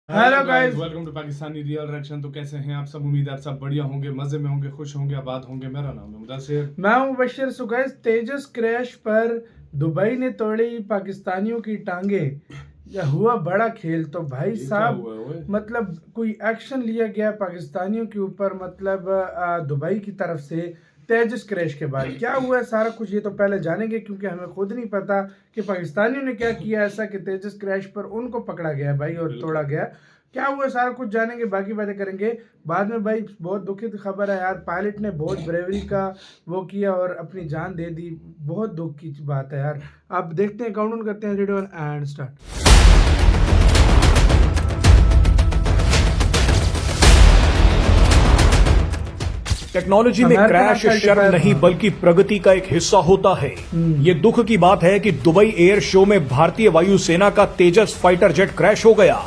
Hello guys, welcome to Pakistani real reaction. तो कैसे हैं आप सब? उम्मीद है आप सब बढ़िया होंगे, मजे में होंगे, खुश होंगे, आबाद होंगे। मेरा नाम है मुदस्सिर। मैं हूं मुबश्शिर। सो गाइस, तेजस क्रैश पर दुबई ने तोड़ी पाकिस्तानियों की टांगे। यह हुआ बड़ा खेल। तो भाई ये क्या साहब, हुआ है ओए? मतलब कोई एक्शन लिया गया पाकिस्तानियों के ऊपर, मतलब दुबई की तरफ से तेजस क्रैश के बाद क्या हुआ है सारा कुछ ये तो पहले जानेंगे, क्योंकि हमें खुद नहीं पता कि पाकिस्तानियों ने क्या किया ऐसा कि तेजस क्रैश पर उनको पकड़ा गया भाई और तोड़ा गया। क्या हुआ सारा कुछ जानेंगे, बाकी बातें करेंगे बाद में। भाई बहुत दुखद खबर है यार, पायलट ने बहुत ब्रेवरी का वो किया और अपनी जान दे दी। बहुत दुख की बात है यार। आप देखते हैं, काउंट डाउन करते हैं, 3 2 1 एंड स्टार्ट। टेक्नोलॉजी में क्रैश शर्म नहीं बल्कि प्रगति का एक हिस्सा होता है। ये दुख की बात है कि दुबई एयर शो में भारतीय वायुसेना का तेजस फाइटर जेट क्रैश हो गया,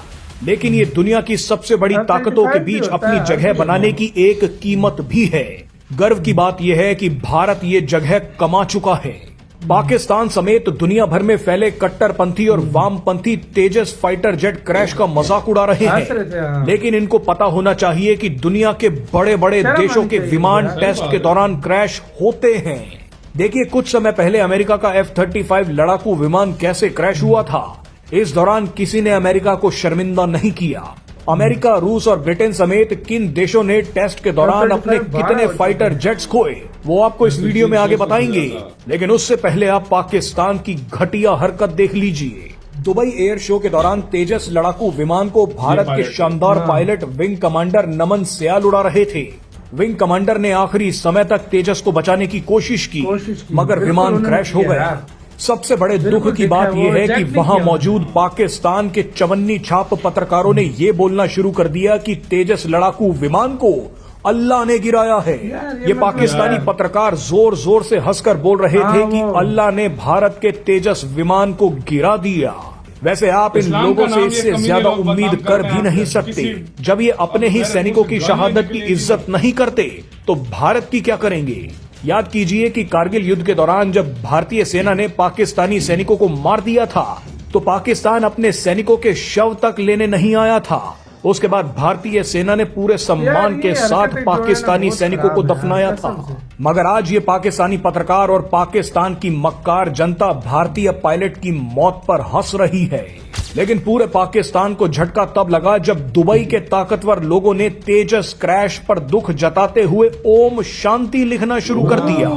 लेकिन ये दुनिया की सबसे बड़ी ताकतों के बीच अपनी जगह बनाने की एक कीमत भी है। गर्व की बात यह है कि भारत ये जगह कमा चुका है। पाकिस्तान समेत दुनिया भर में फैले कट्टरपंथी और वामपंथी तेजस फाइटर जेट क्रैश का मजाक उड़ा रहे हैं, लेकिन इनको पता होना चाहिए कि दुनिया के बड़े बड़े देशों के विमान टेस्ट के दौरान क्रैश होते हैं। देखिए, कुछ समय पहले अमेरिका का F-35 लड़ाकू विमान कैसे क्रैश हुआ था। इस दौरान किसी ने अमेरिका को शर्मिंदा नहीं किया। अमेरिका, रूस और ब्रिटेन समेत किन देशों ने टेस्ट के दौरान अपने कितने फाइटर जेट्स खोए, वो आपको इस वीडियो में आगे बताएंगे। लेकिन उससे पहले आप पाकिस्तान की घटिया हरकत देख लीजिए। दुबई एयर शो के दौरान तेजस लड़ाकू विमान को भारत के शानदार पायलट विंग कमांडर नमन सयाल उड़ा रहे थे। विंग कमांडर ने आखिरी समय तक तेजस को बचाने की कोशिश की, मगर विमान क्रैश हो गया। सबसे बड़े दुख की बात यह है कि वहां मौजूद पाकिस्तान के चवन्नी छाप पत्रकारों ने ये बोलना शुरू कर दिया कि तेजस लड़ाकू विमान को अल्लाह ने गिराया है। ये पाकिस्तानी पत्रकार जोर जोर से हंसकर बोल रहे थे कि अल्लाह ने भारत के तेजस विमान को गिरा दिया। वैसे आप इन लोगों से इससे ज्यादा उम्मीद कर भी नहीं सकते। जब ये अपने ही सैनिकों की शहादत की इज्जत नहीं करते तो भारत की क्या करेंगे। याद कीजिए कि कारगिल युद्ध के दौरान जब भारतीय सेना ने पाकिस्तानी सैनिकों को मार दिया था तो पाकिस्तान अपने सैनिकों के शव तक लेने नहीं आया था। उसके बाद भारतीय सेना ने पूरे सम्मान के साथ पाकिस्तानी सैनिकों को दफनाया था। मगर आज ये पाकिस्तानी पत्रकार और पाकिस्तान की मक्कार जनता भारतीय पायलट की मौत पर हंस रही है। लेकिन पूरे पाकिस्तान को झटका तब लगा जब दुबई के ताकतवर लोगों ने तेजस क्रैश पर दुख जताते हुए ओम शांति लिखना शुरू कर दिया।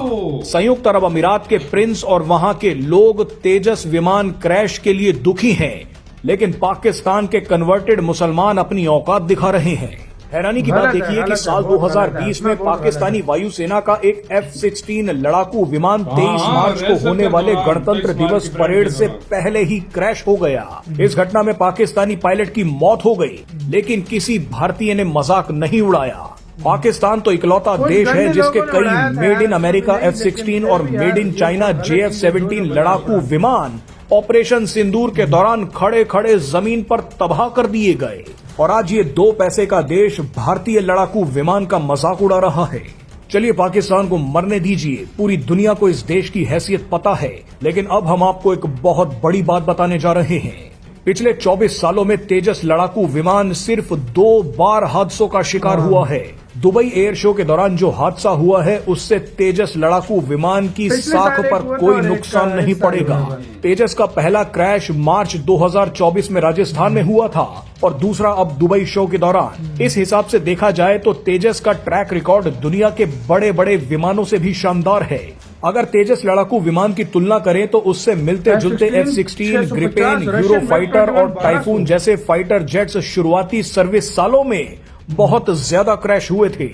संयुक्त अरब अमीरात के प्रिंस और वहां के लोग तेजस विमान क्रैश के लिए दुखी हैं, लेकिन पाकिस्तान के कन्वर्टेड मुसलमान अपनी औकात दिखा रहे हैं। हैरानी की बात देखिए कि साल 2020 में पाकिस्तानी वायुसेना का एक F-16 लड़ाकू विमान 23 मार्च को होने वाले गणतंत्र दिवस परेड से पहले ही क्रैश हो गया। इस घटना में पाकिस्तानी पायलट की मौत हो गई, लेकिन किसी भारतीय ने मजाक नहीं उड़ाया। पाकिस्तान तो इकलौता देश है जिसके कई मेड इन अमेरिका F-16 और मेड इन चाइना JF-17 लड़ाकू विमान ऑपरेशन सिंदूर के दौरान खड़े खड़े जमीन पर तबाह कर दिए गए। और आज ये 2 पैसे का देश भारतीय लड़ाकू विमान का मजाक उड़ा रहा है। चलिए, पाकिस्तान को मरने दीजिए, पूरी दुनिया को इस देश की हैसियत पता है। लेकिन अब हम आपको एक बहुत बड़ी बात बताने जा रहे हैं। पिछले 24 सालों में तेजस लड़ाकू विमान सिर्फ 2 बार हादसों का शिकार हुआ है। दुबई एयर शो के दौरान जो हादसा हुआ है उससे तेजस लड़ाकू विमान की साख पर कोई नुकसान नहीं पड़ेगा। तेजस का पहला क्रैश मार्च 2024 में राजस्थान में हुआ था और दूसरा अब दुबई शो के दौरान। इस हिसाब से देखा जाए तो तेजस का ट्रैक रिकॉर्ड दुनिया के बड़े बड़े विमानों से भी शानदार है। अगर तेजस लड़ाकू विमान की तुलना करें तो उससे मिलते जुलते F-16, ग्रिपेन, यूरोफाइटर और टाइफून जैसे फाइटर जेट्स शुरुआती सर्विस सालों में बहुत ज्यादा क्रैश हुए थे।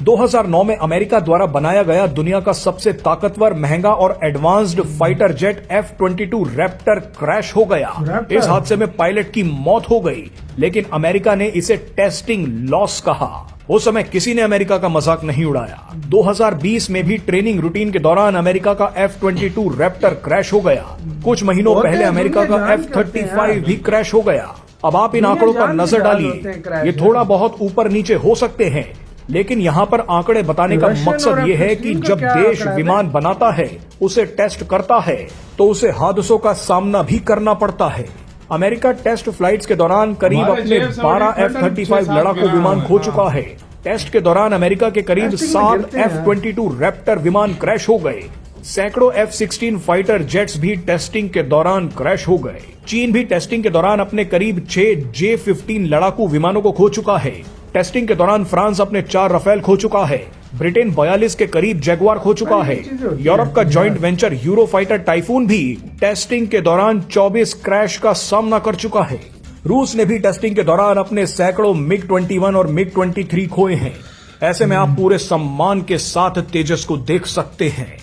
2009 में अमेरिका द्वारा बनाया गया दुनिया का सबसे ताकतवर, महंगा और advanced fighter jet F-22 Raptor crash हो गया। इस हादसे में पायलट की मौत हो गई, लेकिन अमेरिका ने इसे टेस्टिंग लॉस कहा। उस समय किसी ने अमेरिका का मजाक नहीं उड़ाया। 2020 में भी ट्रेनिंग रूटीन के दौरान अमेरिका का F-22 रैप्टर क्रैश हो गया। कुछ महीनों पहले अमेरिका का F-35 भी क्रैश हो गया। अब आप इन आंकड़ों पर नजर डालिए। ये थोड़ा बहुत ऊपर नीचे हो सकते हैं, लेकिन यहाँ पर आंकड़े बताने का मकसद ये है कि जब देश विमान बनाता है, उसे टेस्ट करता है, तो उसे हादसों का सामना भी करना पड़ता है। अमेरिका टेस्ट फ्लाइट्स के दौरान करीब हमारे अपने JF-17 12 F-35 लड़ाकू विमान खो चुका है। टेस्ट के दौरान अमेरिका के करीब टेस्टिंग में 7 गिरते हैं। F-22 रैप्टर विमान क्रैश हो गए। सैकड़ों F-16 फाइटर जेट्स भी टेस्टिंग के दौरान क्रैश हो गए। चीन भी टेस्टिंग के दौरान अपने करीब 6 J-15 लड़ाकू विमानों को खो चुका है। टेस्टिंग के दौरान फ्रांस अपने 4 रफेल खो चुका है। ब्रिटेन 42 के करीब जगुआर खो चुका भाई, है। ये चीजें होती यूरोप का हैं। जॉइंट वेंचर यूरोफाइटर टाइफून भी टेस्टिंग के दौरान 24 क्रैश का सामना कर चुका है। रूस ने भी टेस्टिंग के दौरान अपने सैकड़ों MiG-21 और MiG-23 खोए हैं। ऐसे में आप पूरे सम्मान के साथ तेजस को देख सकते हैं।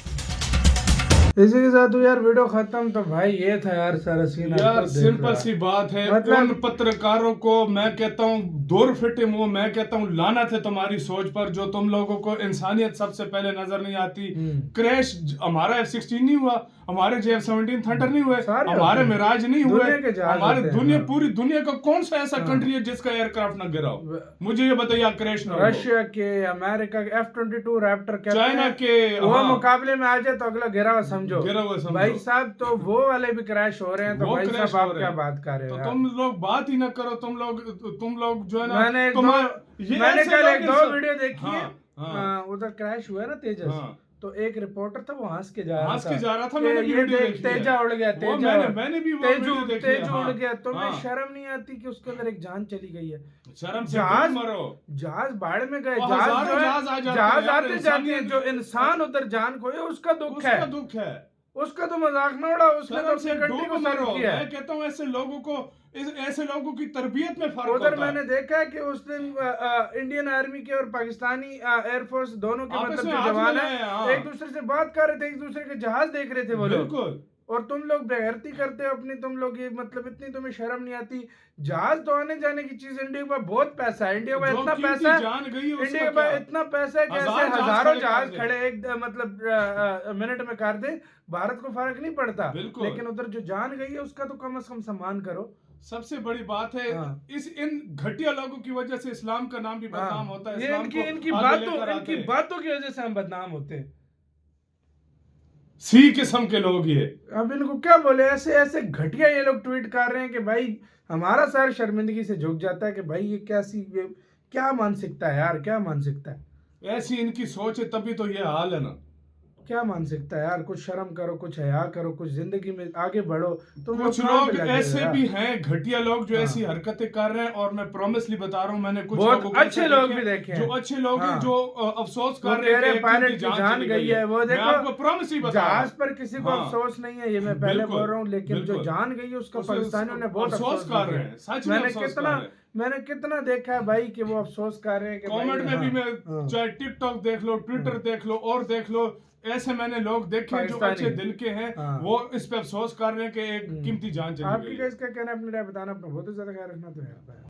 इसी के साथ यार वीडियो खत्म। तो भाई ये था यार सारा सीन। यार सिंपल सी बात है, मतलब- उन पत्रकारों को मैं कहता हूँ दूर फिटे मुंह, मैं कहता हूँ लानत है तुम्हारी सोच पर, जो तुम लोगों को इंसानियत सबसे पहले नजर नहीं आती। क्रैश हमारा F-16 नहीं हुआ, हमारे J-17 थंडर नहीं हुए, सारे हमारे होते हैं। मिराज नहीं हुए, दुनिया के जहाज हमारे होते हैं, दुनिया हाँ। पूरी दुनिया का कौन सा ऐसा कंट्री है जिसका एयरक्राफ्ट ना गिरा हो? मुझे ये बताइए, क्रैश ना हो। रशिया के, अमेरिका के F-22 रैप्टर कहते चाइना हैं, के, वो हाँ। मुकाबले में आ जाए तो अगला गिरा हुआ समझो। गिरा हुआ समझो। भाई साहब तो वो वाले भी क्रैश हो रहे हैं। तो वो भाई क्रैश साहब हो आप रहे क्या हैं। बात कर रहे हो तो यार? तुम लोग बात ही ना करो, तुम लोग जो है ना, मैंने ऐसे कल लोग एक दो सब- वीडियो देखी है। हाँ, हाँ। उधर क्रैश हुआ है ना तेजस। हाँ। तो एक रिपोर्टर था, वो हंस के जा रहा था। हंस के जा रहा था, कि मैंने भी ये वीडियो देख देखी है। तेजा उड़ गया, वो तेजा मैंने भी वो तेजू वीडियो देखी है, तेजू हाँ। उड़ गया। तुम्हें हाँ। शर्म नहीं आती कि उसके अंदर एक जान चली गई है? शर्म से जहाज मत मरो। जहाज बाढ़ में गए, वो जहाज हजारों जो है, जहाज आ जाते हैं जहाज यार, आते जाते हैं। इंसानियत- जो इंसान उधर जान खोए उसका दुख है, उसका दुख है। उसका तो मजाक न उड़ा। उसने तो शर्म से अपनी कंट्री डूब को सर्व मरो। किया मैं है। कहता हूँ ऐसे लोगों को, ऐसे लोगों की तरबियत में फर्क उधर होता है। मैंने देखा है कि उस दिन इंडियन आर्मी के और पाकिस्तानी एयरफोर्स दोनों के आपस मतलब में जो हाथ जवान मिलाए, है, हाँ। एक दूसरे से बात कर रहे थे, एक दूसरे के जहाज देख रहे थे वो लोग। बिल्कुल। और तुम लोग बेगैरती करते हो अपनी। तुम लोग ये मतलब इतनी तुम्हें शर्म नहीं आती? जहाज तो आने जाने की चीज। इंडिया के पास बहुत पैसा है, इंडिया के पास जो इतना कीमती पैसा है, जान गई है, उसका इंडिया के पास क्या? इतना पैसा है कि ऐसे हजार जहाज हजारों खड़े जहाज कर दे। खड़े एक मतलब मिनट में कर दे, भारत को फर्क नहीं पड़ता। बिल्कुल। लेकिन उधर जो जान गई है उसका तो कम से कम सम्मान करो। सबसे बड़ी बात है, हाँ। इन घटिया लोगों की वजह से इस्लाम का नाम भी बदनाम होता है। ये इस्लाम इनकी को इनकी आगे लेकर आते इनकी हैं। बातों की वजह से हम बदनाम होते हैं। सी किस्म के लोग ये। अब इनको क्या बोले? ऐसे ऐसे घटिया ये लोग ट्वीट कर रहे हैं कि भाई हमारा सर शर्मिंदगी से झुक जाता है कि भाई ये क्या मानसिकता है यार, क्या मानसिकता है? ऐसी इनकी सोच है, तभी तो ये हाल है ना। क्या मानसिकता है यार? कुछ शर्म करो, कुछ हया करो, कुछ जिंदगी में आगे बढ़ो। तुम कुछ कहाँ लोग पे लगे हो ऐसे यार? भी हैं, घटिया लोग, जो ऐसी हरकतें कर रहे हैं। और मैं प्रॉमिसली बता रहा हूँ, मैंने कुछ बहुत लोगों को अच्छे ऐसे लोग देखे भी देखे हैं। जो अच्छे लोग हैं, हाँ। जो अफसोस वो कर रहे कह रहे हैं हैं कि पायलट इनकी की जान चली गई है। वो मैं देखो, आपको प्रॉमिसली बता रहा जहाज हूँ। पर किसी को हाँ। अफसोस नहीं है, ये मैं पहले बिल्कुल, बोल रहा हूँ। लेकिन जो बिल्कुल। जान गई है उसका उसे पाकिस्तानियों ने बहुत अफसोस अफसोस कर किया। रहे हैं, सच में अफसोस कर रहे हैं। मैंने कितना देखा है भाई कि वो अफसोस कर रहे हैं कि कमेंट भाई, में भी हाँ, मैं हाँ। चाहे टिकटॉक देख लो, ट्विटर देख लो, और देख लो, ऐसे मैंने लोग देखे जो पाकिस्तानी। अच्छे दिल के हैं। हाँ। वो इस पे अफसोस कर रहे हैं कि एक कीमती जान चली आपकी गई है। क्या इसका कहना है? अपनी राय बताना। अपना बहुत ही ज्यादा ख्याल रखना। तो यार